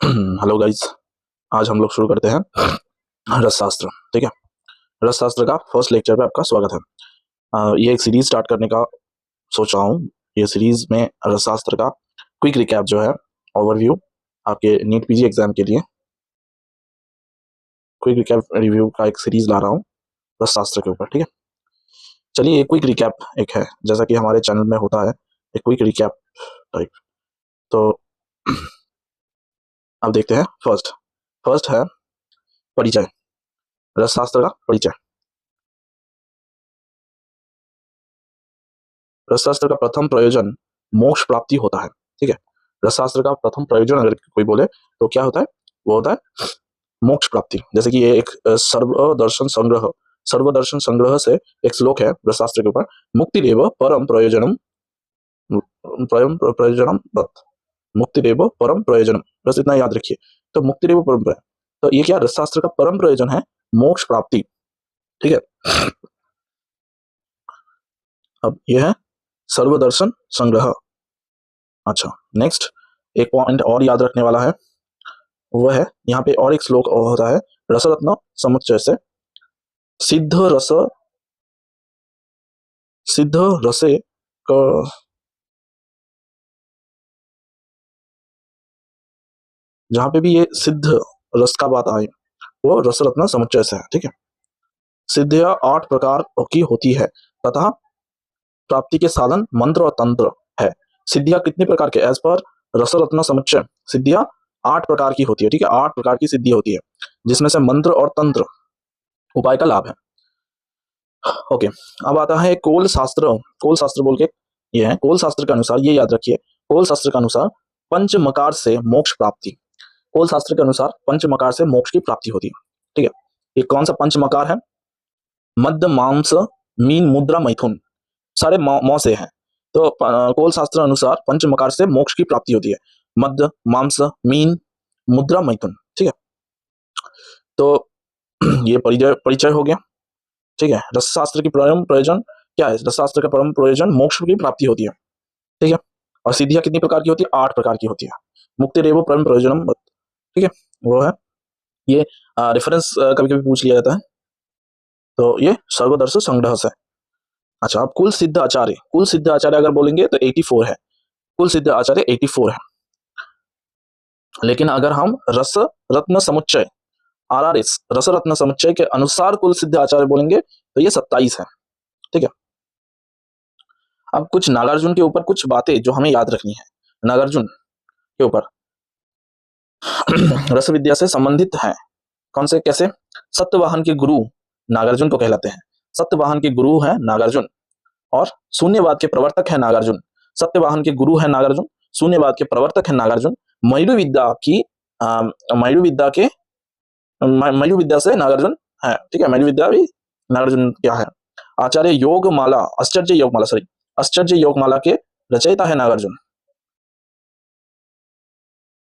Hello guys, आज हम लोग शुरू करते हैं रसशास्त्र। ठीक है, रसशास्त्र का फर्स्ट लेक्चर पे आपका स्वागत है। ये एक सीरीज स्टार्ट करने का सोच रहा हूँ। ये सीरीज में रसशास्त्र का क्विक रिकैप जो है, ओवरव्यू आपके नीट पीजी एग्जाम के लिए क्विक रिकैप रिव्यू का एक सीरीज ला रहा हूँ रसशास्त्र के ऊपर। ठीक है, चलिए एक क्विक रिकैप एक है, जैसा कि हमारे चैनल में होता है एक क्विक रिकैप टाइप। तो अब देखते हैं। फर्स्ट है परिचय, रसशास्त्र का परिचय। रसशास्त्र का प्रथम प्रयोजन मोक्ष प्राप्ति होता है। ठीक है, रसशास्त्र का प्रथम प्रयोजन अगर कोई बोले तो क्या होता है, वो होता है मोक्ष प्राप्ति। जैसे कि ये एक सर्वदर्शन संग्रह से एक श्लोक है रसशास्त्र के ऊपर। मुक्तिरेव परम प्रयोजनम तत्। मुक्तिरेव परम प्रयोजनम, बस इतना याद रखिए। तो मुक्तिरेव परम प्रयोजन, तो ये क्या रसशास्त्र का परम प्रयोजन है, मोक्ष प्राप्ति। ठीक है, अब ये है सर्वदर्शन संग्रह। अच्छा, नेक्स्ट एक पॉइंट और याद रखने वाला है, वह है यहाँ पे और एक श्लोक होता है रसरत्न समुच्चय से। सिद्ध रसे जहां पे भी ये सिद्ध रस का बात आए वो रसरत्न समुच्चय से है। ठीक है, सिद्धियां 8 प्रकार की होती है तथा प्राप्ति के साधन मंत्र और तंत्र है। सिद्धियां कितने प्रकार के, एज पर रसरत्न समुच्चय सिद्धियां 8 प्रकार की होती है। ठीक है, 8 प्रकार की सिद्धि होती है, जिसमें से मंत्र और तंत्र उपाय का लाभ है। ओके, अब आता है कोल शास्त्र बोल के ये है। कोल शास्त्र के अनुसार, ये याद रखिए, कोल शास्त्र के अनुसार पंच मकार से मोक्ष प्राप्ति। कोल शास्त्र के अनुसार पंच मकार से मोक्ष की प्राप्ति होती है। ठीक है, ये कौन सा पंच मकार है, मध्य मांस मीन मुद्रा मैथुन, सारे मौ से हैं। तो कोल शास्त्र अनुसार पंच मकार से मोक्ष की प्राप्ति होती है, मध्य मांस मीन मुद्रा मैथुन। ठीक है, तो ये परिचय हो गया। ठीक है, रसशास्त्र की परम प्रयोजन क्या है, रसशास्त्र का परम प्रयोजन मोक्ष की प्राप्ति होती है। ठीक है, और सिद्धियां कितनी प्रकार की होती है, 8 प्रकार की होती है। मुक्ति रेवो परम प्रयोजनम। ठीक है, वो है ये रेफरेंस कभी कभी पूछ लिया जाता है, तो ये सर्वदर्श संग्रह से। अच्छा, अब कुल सिद्ध आचार्य अगर बोलेंगे तो 84 है, कुल सिद्ध आचार्य 84 है। लेकिन अगर हम रस रत्न समुच्चय RRS रस रत्न समुच्चय के अनुसार कुल सिद्ध आचार्य बोलेंगे तो ये 27 है। ठीक है, अब कुछ नागार्जुन के ऊपर कुछ बातें जो हमें याद रखनी है। नागार्जुन के ऊपर रस विद्या से संबंधित है। कौन से, कैसे, सत्यवाहन के गुरु नागार्जुन को कहलाते हैं। सत्यवाहन के गुरु है नागार्जुन और शून्यवाद के प्रवर्तक है नागार्जुन। सत्यवाहन के गुरु है नागार्जुन, शून्यवाद के प्रवर्तक है नागार्जुन। मयूर विद्या से नागार्जुन है। ठीक है, मयूर विद्या भी नागार्जुन क्या है। आचार्य योगमाला आश्चर्य योगमाला के रचयिता है नागार्जुन।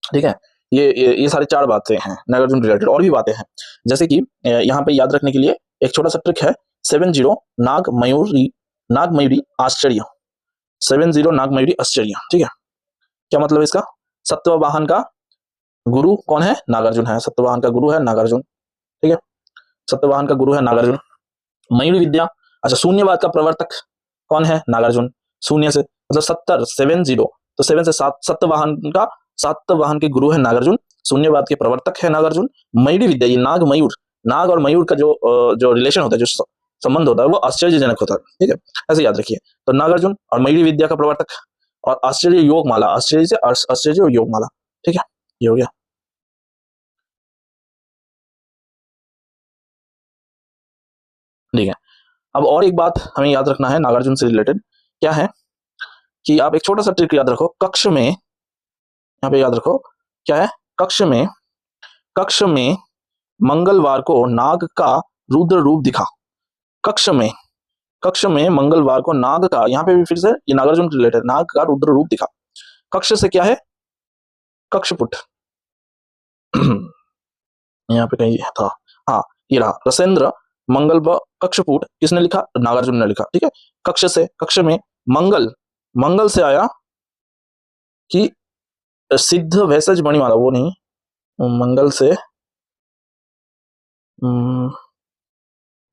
ठीक है, ये सारी 4 बातें हैं नागार्जुन रिलेटेड। और भी बातें हैं, जैसे कि यहाँ पे याद रखने के लिए एक छोटा सा ट्रिक है, 70 नागमयूरी आश्चर्य। 70 नागमयूरी आश्चर्य। ठीक है, क्या मतलब इसका, सत्यवाहन का गुरु कौन है, नागार्जुन है। सत्यवाहन का गुरु है नागार्जुन। ठीक है, सत्यवाहन का गुरु है नागार्जुन। मयूर विद्या, अच्छा, शून्यवाद का प्रवर्तक कौन है, नागार्जुन। शून्य से मतलब 70 तो 7 से 7, सातवाहन के गुरु है नागार्जुन, शून्यवाद के प्रवर्तक है नागार्जुन। मयूर विद्या, ये नाग और मयूर का जो रिलेशन होता है, जो संबंध होता है, वो आश्चर्यजनक होता है। ठीक है, ऐसे याद रखिए। तो नागार्जुन और मयूर विद्या का प्रवर्तक और आश्चर्य योगमाला, आश्चर्य से आश्चर्य और योगमाला। ठीक है, ये हो गया। ठीक है, अब और एक बात हमें याद रखना है नागार्जुन से रिलेटेड, क्या है कि आप एक छोटा सा ट्रिक याद रखो। कक्ष में, यहाँ पे याद रखो क्या है, कक्ष में मंगलवार को नाग का रुद्र रूप दिखा। कक्ष में मंगलवार को नाग का, यहाँ पे भी फिर से ये नागार्जुन रिलेटेड, नाग का रुद्र रूप दिखा। कक्ष से क्या है, कक्षपुट यहाँ पे कहीं था, हाँ ये रहा, रसेंद्र मंगल व कक्षपुट किसने लिखा, नागार्जुन ने लिखा। ठीक है, कक्ष में मंगल से आया कि सिद्ध वैसज मणिमाला, वो नहीं, मंगल से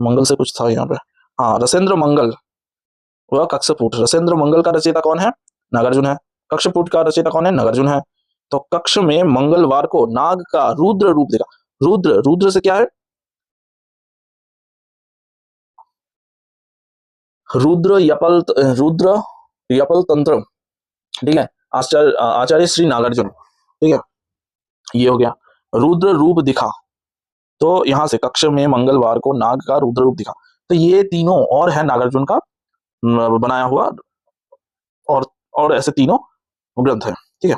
मंगल से कुछ था यहाँ पे, हाँ रसेंद्र मंगल व कक्षपुट। रसेंद्र मंगल का रचयिता कौन है? नागार्जुन है। कक्षपुट का रचयिता कौन है? नागार्जुन है। तो कक्ष में मंगलवार को नाग का रुद्र रूप देखा। रुद्र, रुद्र से क्या है? रुद्र यपल तंत्र, ठीक है, आचार्य श्री नागार्जुन, ठीक है, ये हो गया। रुद्र रूप दिखा, तो यहां से कक्ष में मंगलवार को नाग का रुद्र रूप दिखा, तो ये तीनों और है नागार्जुन का बनाया हुआ, और ऐसे तीनों ग्रंथ है, ठीक है।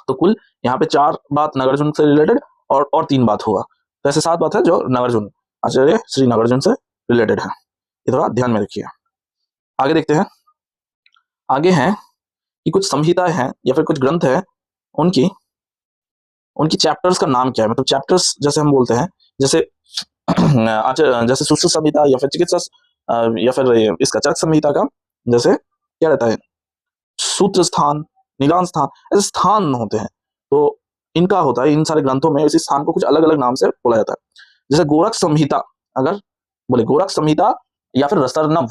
तो कुल यहाँ पे 4 बात नागार्जुन से रिलेटेड और 3 बात होगा, तो ऐसे 7 बात है जो नागार्जुन, आचार्य श्री नागार्जुन से रिलेटेड है। ये थोड़ा ध्यान में रखिए। आगे देखते हैं। आगे हैं कि कुछ संहिताएं हैं या फिर कुछ ग्रंथ है, उनकी चैप्टर्स का नाम क्या है, मतलब चैप्टर्स जैसे हम बोलते हैं, जैसे जैसे सुश्रुत संहिता या फिर चिकित्सा या फिर इसका चरक संहिता का जैसे क्या रहता है, सूत्र स्थान, निदान स्थान, ऐसे स्थान होते हैं। तो इनका होता है, इन सारे ग्रंथों में इसी स्थान को कुछ अलग अलग नाम से बोला जाता है। जैसे गोरख संहिता, अगर बोले गोरख संहिता या फिर रसर्नव,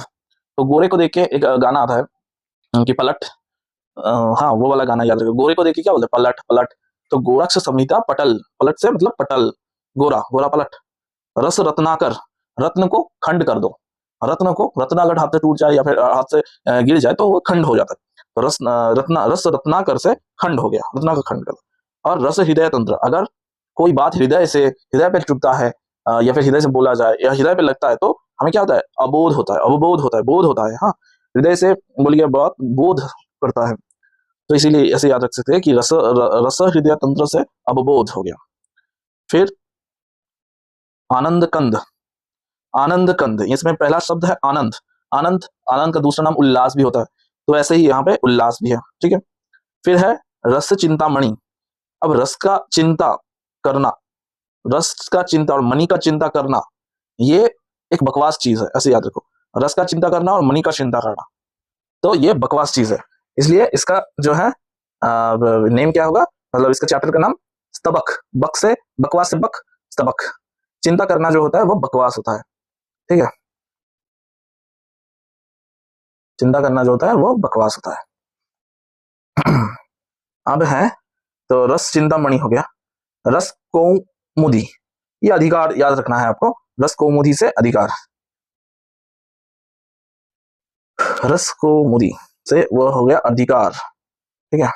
तो गोरे को देख के एक गाना आता है कि पलट, हाँ वो वाला गाना याद रखो, गोरे को देख के क्या बोलते हैं? पलट पलट। तो गोरक्ष संहिता पटल, पलट से मतलब पटल, गोरा गोरा पलट। रस रत्नाकर, रत्न को खंड कर दो, रत्न को, रत्न अगर हाथ से टूट जाए या फिर हाथ से गिर जाए तो वो खंड हो जाता है। तो रस रत्नाकर से खंड हो गया, रत्नाकर खंड कर दो। और रस हृदय तंत्र, अगर कोई बात हृदय पे चुभता है या फिर हृदय से बोला जाए या हृदय पे लगता है, तो हमें क्या होता है? अबोध होता है, अवबोध होता है, बोध होता है, हाँ हृदय से बोलिए बात बोध करता है। तो इसीलिए ऐसे याद रख सकते हैं कि रस हृदय तंत्र से अवबोध हो गया। फिर आनंद कंद, आनंद कंद, इसमें पहला शब्द है आनंद। आनंद, आनंद का दूसरा नाम उल्लास भी होता है, तो ऐसे ही यहाँ पे उल्लास भी है, ठीक है। फिर है रस चिंतामणि। अब रस का चिंता करना, रस का चिंता और मणि का चिंता करना, ये एक बकवास चीज है, ऐसे याद रखो। रस का चिंता करना और मणि का चिंता करना, तो ये बकवास चीज है, इसलिए इसका जो है नेम क्या होगा, मतलब इसका चैप्टर का नाम स्तबक, बक से, बकवास से बक, स्तबक। चिंता करना जो होता है वो बकवास होता है, ठीक है, चिंता करना जो होता है वो बकवास होता है। अब है तो रस चिंतामणि हो गया। रस कौमुदी, ये अधिकार याद रखना है आपको, रस कौमुदी से अधिकार, रस कौमुदी से वो हो गया अधिकार, ठीक है।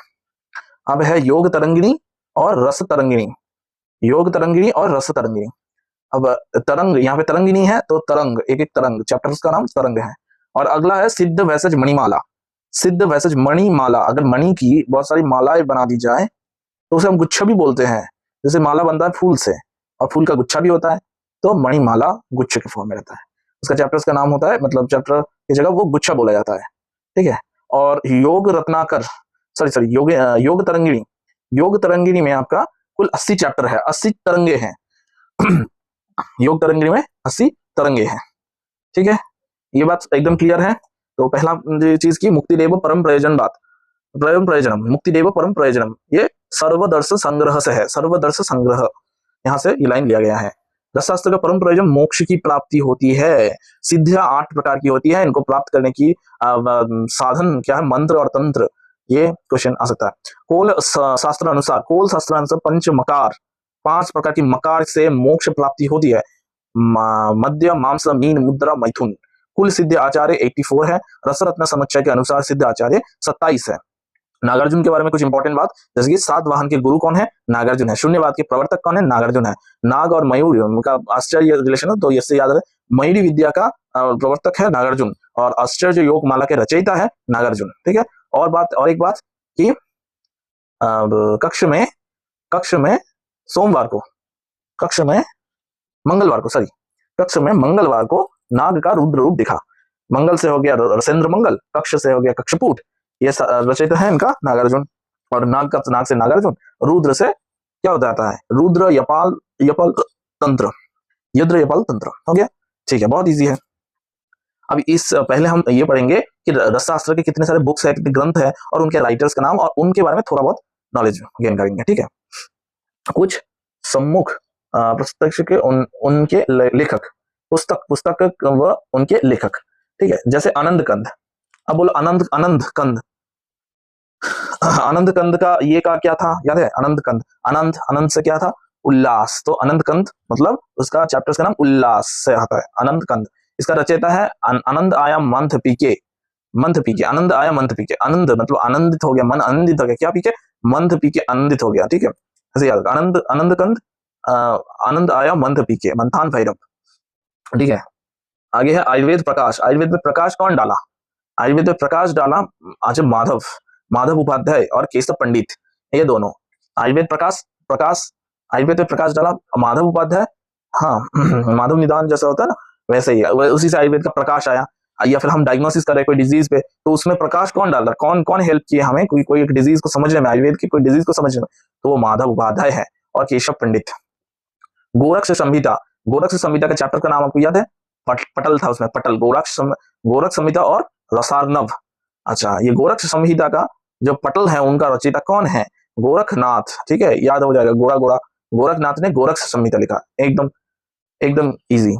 अब है योग तरंगिणी और रस तरंगिणी, योग तरंगिणी और रस तरंगिणी। अब तरंग, यहाँ पे तरंगिणी है तो तरंग, एक एक तरंग, चैप्टर का नाम तरंग है। और अगला है सिद्ध वैसज मणिमाला, सिद्ध वैसज मणिमाला। अगर मणि की बहुत सारी मालाएं बना दी जाए तो उसे हम गुच्छा भी बोलते हैं, जैसे माला बनता है फूल से और फूल का गुच्छा भी होता है, तो मणिमाला गुच्छे के फॉर्म में रहता है। उसका चैप्टर्स का नाम होता है, मतलब चैप्टर की जगह वो गुच्छा बोला जाता है, ठीक है। और योग रत्नाकर, सॉरी योग तरंगिणी, योग तरंगिणी में आपका कुल 80 चैप्टर है, 80 तरंगे हैं। योग तरंगिणी में 80 तरंगे हैं, ठीक है, ये बात एकदम क्लियर है। तो पहला चीज की मुक्तिदेव परम प्रयोजन बात, परम प्रयोजनम, मुक्तिदेव परम प्रयोजनम, ये सर्वदर्श संग्रह से है, सर्वदर्श संग्रह, यहाँ से ये लाइन लिया गया है। रसशास्त्र का परम प्रयोजन मोक्ष की प्राप्ति होती है। सिद्धियां 8 प्रकार की होती है, इनको प्राप्त करने की साधन क्या है? मंत्र और तंत्र, ये क्वेश्चन आ सकता है। कोल शास्त्र अनुसार, कोल शास्त्र अनुसार पंच मकार, 5 प्रकार की मकार से मोक्ष प्राप्ति होती है। मध्य, मांस, मीन, मुद्रा, मैथुन। कुल सिद्ध आचार्य 84 है। रसरत्न समुच्चय के अनुसार सिद्ध आचार्य 27 है। नागार्जुन के बारे में कुछ इंपॉर्टेंट बात, जैसे कि 7 वाहन के गुरु कौन है? नागार्जुन है। शून्यवाद के प्रवर्तक कौन है? नागार्जुन है। नाग और मयूर उनका आश्चर्य रिलेशन है, तो इससे याद रहे मयूरी विद्या का प्रवर्तक है नागार्जुन, और आश्चर्य योग माला के रचयिता है नागार्जुन, ठीक है। और एक बात कि कक्ष में सोमवार को, कक्ष में मंगलवार को नाग का रुद्र रूप दिखा। मंगल से हो गया रसेंद्र मंगल, कक्ष से हो गया कक्षपुट, ये रचयिता है इनका नागार्जुन, और नाग से नागार्जुन, रुद्र से क्या हो जाता है? रुद्र यपल तंत्र, यद्र यपल तंत्र हो गया, ठीक है, बहुत इजी है। अब इस पहले हम ये पढ़ेंगे कि रसशास्त्र के कितने सारे बुक्स है, कितने ग्रंथ है, और उनके राइटर्स का नाम और उनके बारे में थोड़ा बहुत नॉलेज गेन करेंगे, ठीक है। कुछ सम्मुख प्रत्यक्ष के उनके लेखक, पुस्तक व उनके लेखक, ठीक है। जैसे आनंद कंद, अब बोलो आनंद आनंद कंद, आनंद कंद का ये का क्या था याद है? आनंद कंद, आनंद आनंद से क्या था? उल्लास, तो आनंद कंद मतलब उसका चैप्टर का नाम उल्लास से आता है, आनंद कंद। इसका रचयिता है आनंद आया मंथ पीके, मंथ पीके, आनंद आया मंथ पीके, आनंद मतलब आनंदित हो गया, मन आनंदित हो गया, क्या पीके? मंथ पीके आनंदित हो गया, ठीक है, ऐसे याद, आनंद आनंद कंद, आनंद आया मंथ पीके, मंथान भैरव, ठीक है। आगे है आयुर्वेद प्रकाश, आयुर्वेद में प्रकाश कौन डाला? आयुर्वेद में प्रकाश डाला आचार्य माधव, माधव उपाध्याय और केशव पंडित, ये दोनों। आयुर्वेद प्रकाश, प्रकाश आयुर्वेद में प्रकाश डाला माधव उपाध्याय, हाँ माधव निदान जैसा होता है ना वैसे ही, उसी से आयुर्वेद का प्रकाश आया। या फिर हम डायग्नोसिस कर रहे कोई डिजीज पे, तो उसमें प्रकाश कौन डाल रहा, कौन कौन हेल्प किए हमें कोई एक डिजीज को समझने में, आयुर्वेद की कोई डिजीज को समझने में, तो वो माधव उपाध्याय है और केशव पंडित। गोरक्ष संहिता, गोरक्ष संहिता का चैप्टर का नाम आपको याद है? पटल था उसमें, पटल, गोरक्ष संहिता और रसार्णव। अच्छा, ये गोरक्ष संहिता का जो पटल है उनका रचयिता कौन है? गोरखनाथ, ठीक है, याद हो जाएगा, गोरखनाथ ने गोरक्ष संहिता लिखा, एकदम एकदम इजी।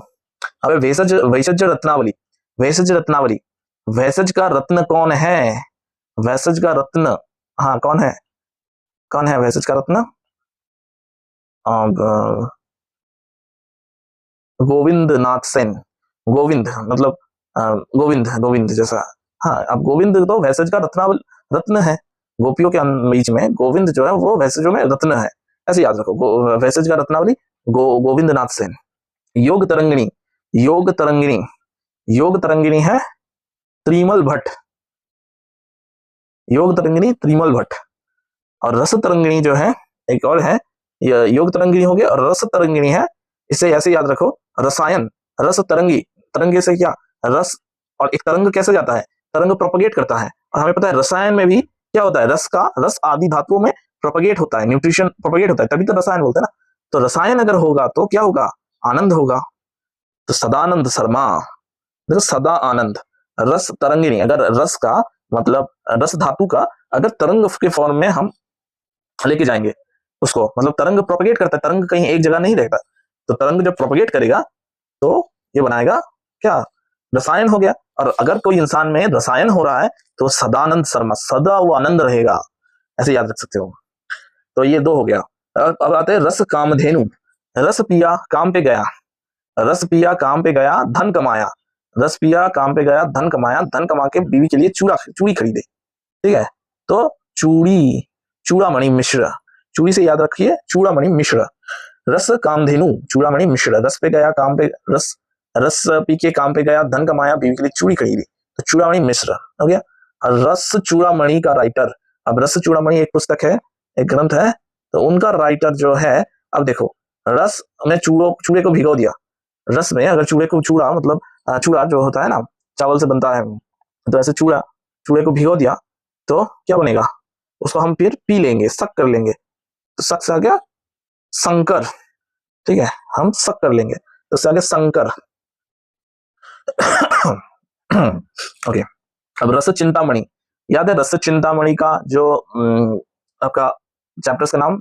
अब भेषज, भेषज रत्नावली, भेषज रत्नावली, भेषज का रत्न कौन है? भेषज का रत्न, हाँ कौन है, कौन है भेषज का रत्न? गोविंद नाथ सेन, गोविंद मतलब गोविंद, गोविंद जैसा, हाँ, अब गोविंद तो भेषज का रत्न है, गोपियों के बीच में गोविंद जो है वो भेषजों में रत्न है, ऐसे याद रखो, भेषज का रत्नावली गोविंद नाथ सेन। योग तरंगिणी, योग तरंगिणी, योग तरंगिणी है त्रिमल भट्ट, योग तरंगिणी त्रिमल भट्ट। और रस तरंगिणी जो है एक और है, योग तरंगिणी हो गया, और रस तरंगिणी है, इसे ऐसे याद रखो, रसायन, रस तरंगी, तरंगी से क्या? रस, और एक तरंग कैसे जाता है? तरंग प्रोपगेट करता है, और हमें पता है रसायन में भी क्या होता है, रस का, रस आदि धातुओं में प्रोपगेट होता है, न्यूट्रिशन प्रोपगेट होता है, तभी तो रसायन बोलते हैं ना। तो रसायन अगर होगा तो क्या होगा? आनंद होगा। तो सदानंद शर्मा, देखो सदा आनंद, रस तरंगिणी, अगर रस का मतलब रस धातु का अगर तरंग के फॉर्म में हम लेके जाएंगे उसको, मतलब तरंग प्रोपगेट करता है, तरंग कहीं एक जगह नहीं रहता, तो तरंग जब प्रोपगेट करेगा तो ये बनाएगा क्या? रसायन हो गया। और अगर कोई इंसान में रसायन हो रहा है तो सदानंद शर्मा, सदा वो आनंद रहेगा, ऐसे याद रख सकते हो। तो ये दो हो गया। अब आते हैं रस कामधेनु, रस पिया काम पे गया, रस पिया काम पे गया धन कमाया, रस पिया काम पे गया धन कमाया, धन कमा के बीवी के लिए चूड़ी खरीदे, ठीक है। तो चूड़ी, चूड़ामणि मिश्र, चूड़ी से याद रखिए चूड़ामणि मिश्र, रस कामधेनु चूड़ामणि मिश्र, रस पे गया काम पे, रस पी के काम पे गया धन कमाया बीवी के लिए चूड़ी खरीदी, तो चूड़ामणि मिश्र हो गया। रस चूड़ामणि का राइटर, अब रस चूड़ामणि एक पुस्तक है, एक ग्रंथ है, तो उनका राइटर जो है, अब देखो रस में चूड़े को भिगो दिया, रस में अगर चूड़े को, चूड़ा मतलब चूड़ा जो होता है ना चावल से बनता है, तो ऐसे चूड़े को भिगो दिया तो क्या बनेगा? उसको हम फिर पी लेंगे, शक कर लेंगे, तो शक से आ गया शंकर, ठीक है, हम शक कर लेंगे तो उससे आ गया शंकर। ओके, अब रस चिंतामणि, याद है रस चिंतामणि का जो आपका चैप्टर का नाम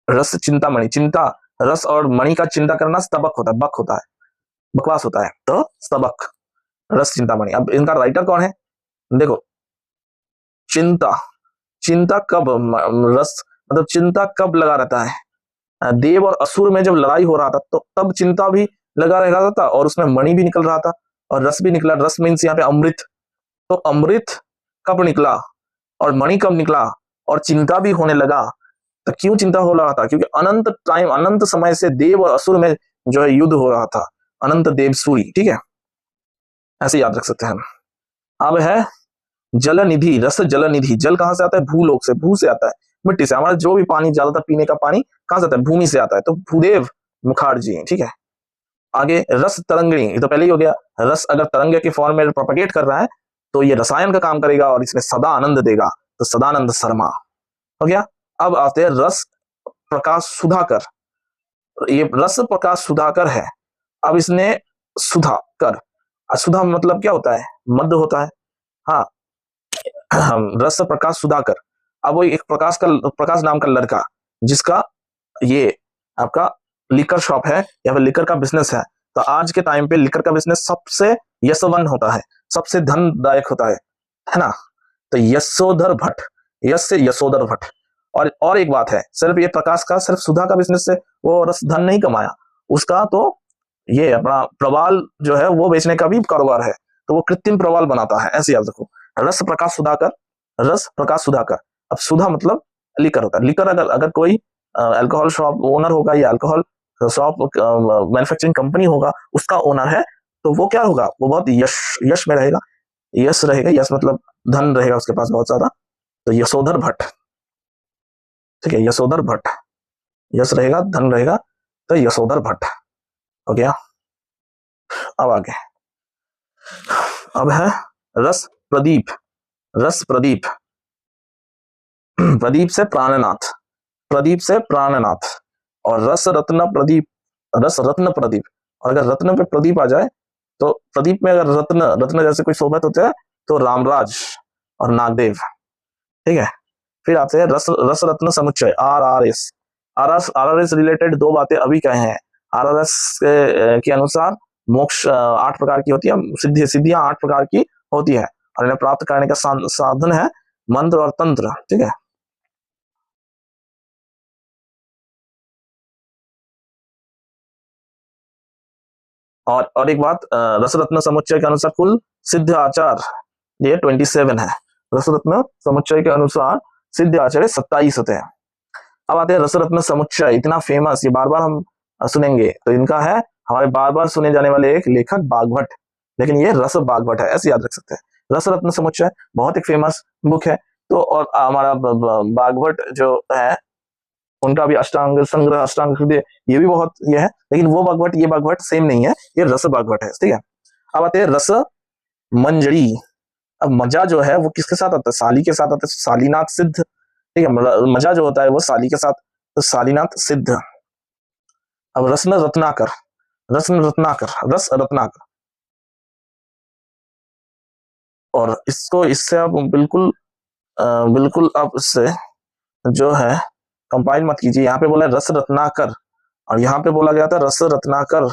रस चिंतामणि, चिंता, रस और मणि का चिंता करना स्तबक होता है, बक होता है, बकवास होता है, तो स्तबक, रस चिंतामणि। अब इनका राइटर कौन है? देखो चिंता, चिंता कब रस मतलब चिंता कब लगा रहता है? देव और असुर में जब लड़ाई हो रहा था तो तब चिंता भी लगा रहा था, और उसमें मणि भी निकल रहा था और रस भी निकला, रस मीन्स यहाँ पे अमृत, तो अमृत कब निकला और मणि कब निकला और चिंता भी होने लगा? तो क्यों चिंता हो रहा था? क्योंकि अनंत टाइम, अनंत समय से देव और असुर में जो है युद्ध हो रहा था, अनंत देव सूरी, ठीक है, ऐसे याद रख सकते हैं। अब है जल निधि, रस जल निधि, जल कहां से आता है? भूलोक से, भू से आता है, मिट्टी से, हमारा जो भी पानी ज्यादातर पीने का पानी कहां से आता है? भूमि से आता है, तो भूदेव मुखर्जी, ठीक है। आगे रस तरंगिणी, ये तो पहले ही हो गया, रस अगर तरंग के फॉर्म में प्रोपगेट कर रहा है तो ये रसायन का काम करेगा और इसमें सदा आनंद देगा, तो सदानंद शर्मा हो गया। अब आते हैं रस प्रकाश सुधाकर, ये रस प्रकाश सुधाकर है, अब इसने सुधाकर, सुधा मतलब क्या होता है? मध्य होता है, हाँ, रस प्रकाश सुधाकर। अब वो एक प्रकाश नाम का लड़का जिसका ये आपका लिकर शॉप है या फिर लिकर का बिजनेस है, तो आज के टाइम पे लिकर का बिजनेस सबसे यशवन होता है, सबसे धनदायक होता है ना। तो यशोधर भट्ट, यश से यशोधर भट्ट। और एक बात है, सिर्फ ये प्रकाश का सिर्फ सुधा का बिजनेस से वो रस धन नहीं कमाया, उसका तो ये अपना प्रवाल जो है वो बेचने का भी कारोबार है, तो वो कृत्रिम प्रवाल बनाता है, ऐसे याद रखो। रस प्रकाश सुधाकर, रस प्रकाश सुधाकर। अब सुधा मतलब लिकर होता है। लिकर अगर अगर कोई अल्कोहल शॉप ओनर होगा या अल्कोहल शॉप मैन्युफैक्चरिंग कंपनी होगा, उसका ओनर है, तो वो क्या होगा, वो बहुत यश यश में रहेगा, यश रहेगा, यश मतलब धन रहेगा उसके पास बहुत ज्यादा। तो यशोधर भट्ट, ठीक है, यशोधर भट्ट, यश रहेगा, धन रहेगा, तो यशोधर भट्ट हो गया। अब आगे, अब है रस प्रदीप, रस प्रदीप, प्रदीप से प्राणनाथ, प्रदीप से प्राणनाथ। और रस रत्न प्रदीप, रस रत्न प्रदीप। और अगर रत्न पे प्रदीप आ जाए, तो प्रदीप में अगर रत्न, रत्न जैसे कोई शोभित होते हैं, तो रामराज और नागदेव, ठीक है। फिर आते हैं रस रस रत्न समुच्चय, RRS। RRS रिलेटेड दो बातें अभी कहे हैं। RRS के अनुसार मोक्ष 8 प्रकार की होती है, सिद्धियां 8 प्रकार की होती है, और इन्हें प्राप्त करने का साधन है मंत्र और तंत्र, ठीक है। और एक बात, रसरत्न समुच्चय के अनुसार कुल सिद्ध आचार ये 27 है। रसरत्न समुच्चय के अनुसार सिद्ध आचार्य 27 होते हैं। अब आते हैं रसरत्न समुच्चय, इतना फेमस, ये बार बार हम सुनेंगे, तो इनका है हमारे बार बार सुने जाने वाले एक लेखक बागभट्ट, लेकिन ये रस बागभट्ट है, ऐसे याद रख सकते हैं। रसरत्न समुच्चय बहुत एक फेमस बुक है। तो और हमारा बागभट्ट जो है, उनका भी अष्टांग संग्रह, अष्टांग हृदय, ये भी बहुत ये है, लेकिन वो बागभट्ट ये बागभट्ट सेम नहीं है, ये रस बागभट्ट है, ठीक है। अब आते हैं रस मंजरी। अब मजा जो है वो किसके साथ आता है, साली के साथ आता है, सालीनाथ सिद्ध, ठीक है। मजा जो होता है वो साली के साथ, तो सालीनाथ सिद्ध। अब रत्न रत्नाकर, रत्न रत्नाकर, रस रत्नाकर। और इसको इससे आप बिल्कुल बिल्कुल आप इससे जो है कंपाइल मत कीजिए। यहाँ पे बोला रस रत्नाकर, और यहाँ पे बोला गया था रस रत्नाकर,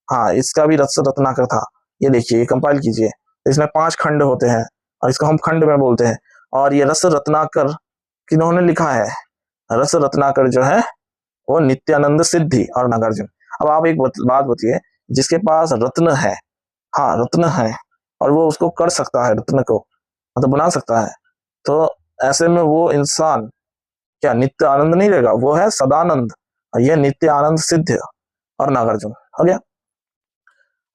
हाँ इसका भी रस रत्नाकर था। ये देखिए, कंपाइल कीजिए, इसमें 5 खंड होते हैं, और इसको हम खंड में बोलते हैं। और ये रस रत्नाकर किन्होंने लिखा है, रस रत्नाकर जो है वो नित्यानंद सिद्धि और नागार्जुन। अब आप एक बात बताइए, जिसके पास रत्न है, हाँ रत्न है, और वो उसको कर सकता है, रत्न को मतलब बना सकता है, तो ऐसे में वो इंसान क्या नित्य आनंद नहीं रहेगा, वो है सदानंद, और यह नित्य आनंद सिद्ध और नागार्जुन हो गया।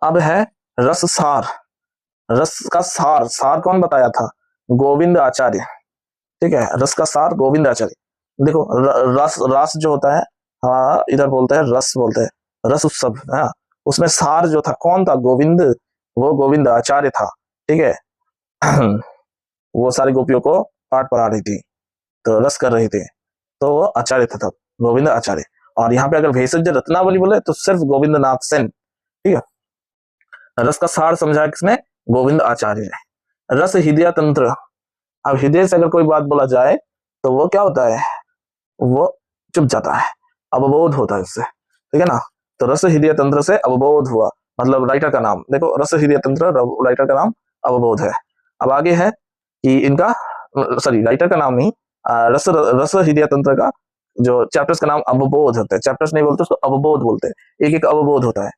अब है रस सार, रस का सार, सार कौन बताया था, गोविंद आचार्य, ठीक है। रस का सार गोविंद आचार्य। देखो रस, रस जो होता है, हाँ इधर बोलते हैं रस, बोलते हैं रस उत्सव, हाँ उसमें सार जो था कौन था, गोविंद, वो गोविंद आचार्य था, ठीक है। वो सारी गोपियों को पाठ पढ़ा रही थी, तो रस कर रहे थे, तो वो आचार्य था तब, गोविंद आचार्य। और यहाँ पे अगर भेषज रत्नावली बोले तो सिर्फ गोविंद नाथ सेन, ठीक है। रस का सार समझा किसने, गोविंद आचार्य ने। रस हृदय तंत्र। अब हृदय से अगर कोई बात बोला जाए तो वो क्या होता है, वो चुप जाता है, अवबोध होता है उससे, ठीक है ना। तो रस हृदय तंत्र से अवबोध हुआ, मतलब राइटर का नाम देखो, रस हृदय तंत्र, राइटर का नाम अवबोध है। अब आगे है कि इनका, सॉरी राइटर का नाम नहीं, रस रस हृदय तंत्र का जो चैप्टर्स का नाम अवबोध होता है, चैप्टर्स नहीं बोलते उसको अवबोध बोलते हैं, एक एक अवबोध होता है।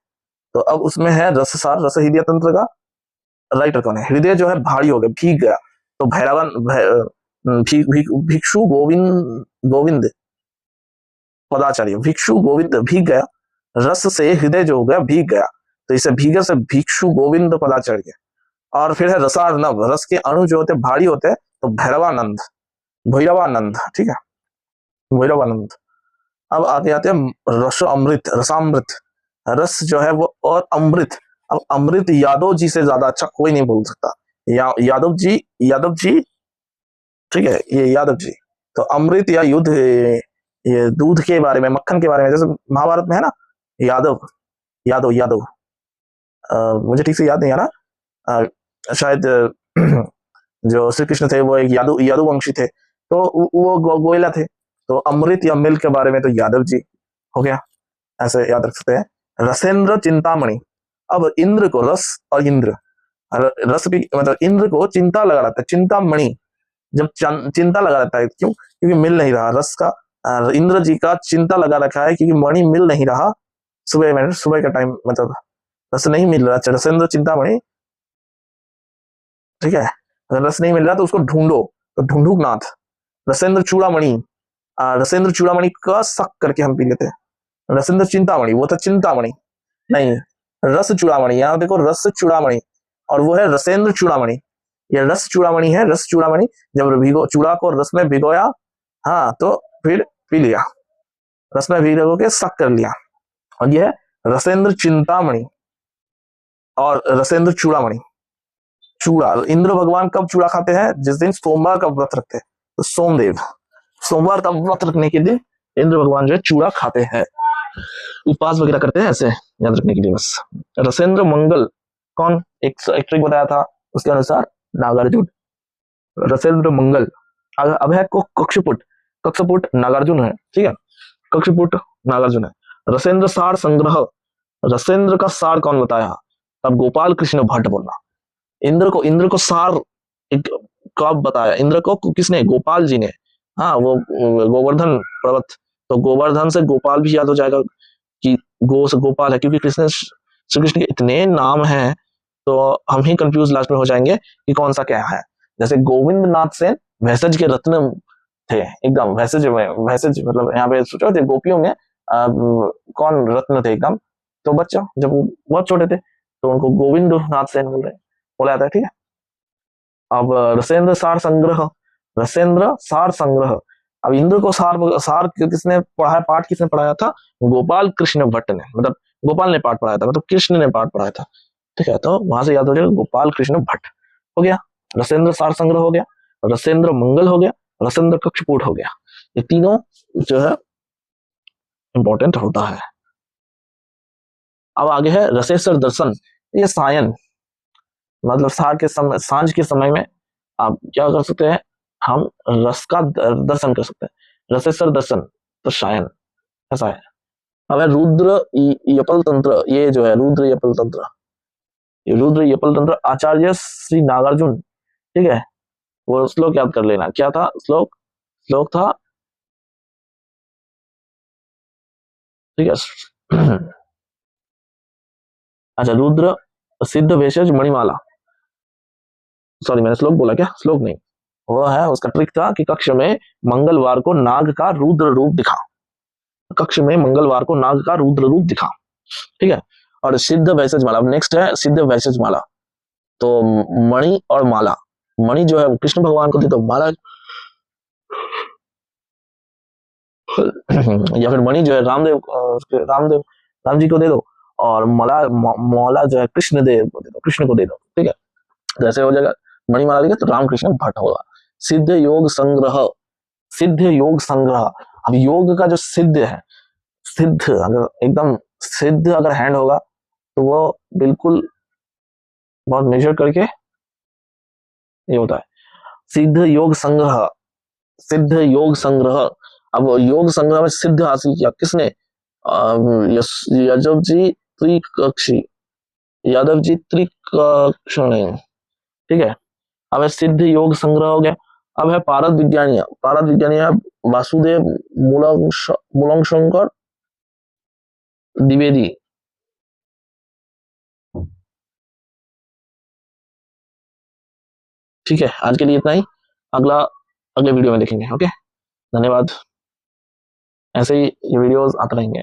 तो अब उसमें है रस सार, रस हृदय तंत्र का राइटर कौन है, हृदय जो है भारी हो गया, भीग गया, तो भैरवन भिक्षु गोविंद, गोविंद पदाचार्य, भिक्षु गोविंद भीग गया, रस से हृदय जो हो गया भीग गया, तो इसे भीगे से भिक्षु गोविंद पदाचार्य। और फिर है रसार्णव, रस के अणु जो होते भारी होते हैं, तो भैरवानंद, भैरवानंद, ठीक है, भैरवानंद। अब आगे आते हैं रस अमृत, रसामृत। रस जो है वो और अमृत। अब अमृत यादव जी से ज्यादा अच्छा कोई नहीं बोल सकता, यादव जी, यादव जी, ठीक है, ये यादव जी। तो अमृत या युद्ध, ये दूध के बारे में, मक्खन के बारे में, जैसे महाभारत में है ना, यादव, यादव, यादव, मुझे ठीक से याद नहीं आ रहा, शायद जो श्री कृष्ण थे वो एक यादव, यादव वंशी थे, तो वो गोयला थे, तो अमृत या मिल्क के बारे में तो यादव जी हो गया। ऐसे याद रख सकते हैं। रसेंद्र चिंतामणि, अब इंद्र को रस और इंद्र, रस भी मतलब इंद्र को चिंता लगा रहता है, चिंतामणि जब चिंता लगा रहता है, क्यों? क्योंकि मिल नहीं रहा रस का, इंद्र जी का चिंता लगा रखा है क्योंकि मणि मिल नहीं रहा, सुबह में सुबह का टाइम मतलब रस नहीं मिल रहा, रसेंद्र चिंतामणि, ठीक है। रस नहीं मिल रहा तो उसको ढूंढो, तो ढूंढू नाथ। रसेंद्र चूड़ामणि, रसेंद्र चूड़ामणि का शक करके हम पी लेते हैं, रसेंद्र चिंतामणि वो था चिंतामणि, नहीं रस चूड़ामणि, यहाँ देखो रस चूड़ामणि और वो है रसेंद्र चूड़ामणि, ये रस चूड़ामणि है, रस चूड़ामणि जब भिगो चूड़ा को रस में भिगोया, हाँ तो फिर पी लिया, रस में भिगो के शक कर लिया, और यह है रसेंद्र चिंतामणि और रसेंद्र चूड़ामणि। चूड़ा, इंद्र भगवान कब चूड़ा खाते हैं? जिस दिन सोमवार का व्रत रखते हैं, तो सोमदेव सोमवार का व्रत रखने के दिन इंद्र भगवान जो है चूड़ा खाते हैं, उपवास वगैरह करते हैं, ऐसे याद रखने के लिए बस। रसेंद्र मंगल कौन? एक ट्रिक बताया था उसके अनुसार नागार्जुन, रसेंद्र मंगल। अब है कक्षपुट, कक्षपुट नागार्जुन है, ठीक है, कक्षपुट नागार्जुन है। रसेंद्र सार संग्रह, रसेंद्र का सार कौन बताया? तब गोपाल कृष्ण भट्ट बोलना। इंद्र को सार एक कब बताया? इंद्र को किसने? गोपाल जी ने, हाँ वो गोवर्धन पर्वत, तो गोवर्धन से गोपाल भी याद हो जाएगा कि गो से गोपाल है, क्योंकि कृष्ण श्री कृष्ण के इतने नाम हैं तो हम ही कंफ्यूज लास्ट में हो जाएंगे कि कौन सा क्या है। जैसे गोविंद नाथ सेन भैसज के रत्न थे, एकदम भैसज में, भैसज मतलब यहाँ पे सोचो थे गोपियों में कौन रत्न थे एकदम, तो बच्चा जब वो बहुत छोटे थे तो उनको गोविंद नाथ सेन बोला जाता है, ठीक है। अब रसेंद्र सार संग्रह, रसेंद्र सार संग्रह, अब इंद्र को सार किसने पढ़ाया, पाठ किसने पढ़ाया था? गोपाल कृष्ण भट्ट ने, मतलब गोपाल ने पाठ पढ़ाया था, मतलब कृष्ण ने पाठ पढ़ाया था, ठीक है। तो वहां से याद हो जाएगा गोपाल कृष्ण भट्ट हो गया, रसेंद्र सार संग्रह हो गया, रसेंद्र मंगल हो गया, रसेंद्र कक्षपुट हो गया। ये तीनों जो है इंपॉर्टेंट होता है। अब आगे है रसेश्वर दर्शन, ये सायन मतलब सार के समय, सांझ के समय में आप क्या कर सकते हैं? हम रस का दर्शन कर सकते हैं, रसेश्वर दर्शन, तो शायन ऐसा है। अब है रुद्र यपल तंत्र, ये जो है रुद्र यपल तंत्र, ये रुद्र यपल तंत्र आचार्य श्री नागार्जुन, ठीक है। वो श्लोक याद कर लेना, क्या था श्लोक? श्लोक था, ठीक है अच्छा, रुद्र सिद्ध भेषज मणिमाला, सॉरी मैंने श्लोक बोला क्या? श्लोक नहीं, वो है उसका ट्रिक था कि कक्ष में मंगलवार को नाग का रुद्र रूप दिखा, कक्ष में मंगलवार को नाग का रुद्र रूप दिखा, ठीक है। और सिद्ध वैसज माला, अब नेक्स्ट है सिद्ध वैसज माला, तो मणि और माला, मणि जो है कृष्ण भगवान को दे दो, माला या फिर मणि जो है रामदेव राम जी को दे दो, और माला जो है कृष्ण देव को दे दो, कृष्ण को दे दो, ठीक है। जैसे हो जाएगा मणि माला देगा तो रामकृष्ण भट्ट होगा। सिद्ध योग संग्रह, सिद्ध योग संग्रह, अब योग का जो सिद्ध है, सिद्ध अगर एकदम सिद्ध अगर हैंड होगा तो वो बिल्कुल बहुत मेजर करके ये होता है। सिद्ध योग संग्रह, सिद्ध योग संग्रह, अब योग संग्रह में सिद्ध हासिल किया किसने? यादव जी त्रिकक्षी, यादव जी त्रिकक्षणी, ठीक है। अब है सिद्ध योग संग्रह हो गया। अब है पारद विज्ञानिया, पारद विज्ञानिया वासुदेव मूलशंकर द्विवेदी, ठीक है। आज के लिए इतना ही, अगले वीडियो में देखेंगे, ओके, धन्यवाद। ऐसे ही ये वीडियोस आते रहेंगे।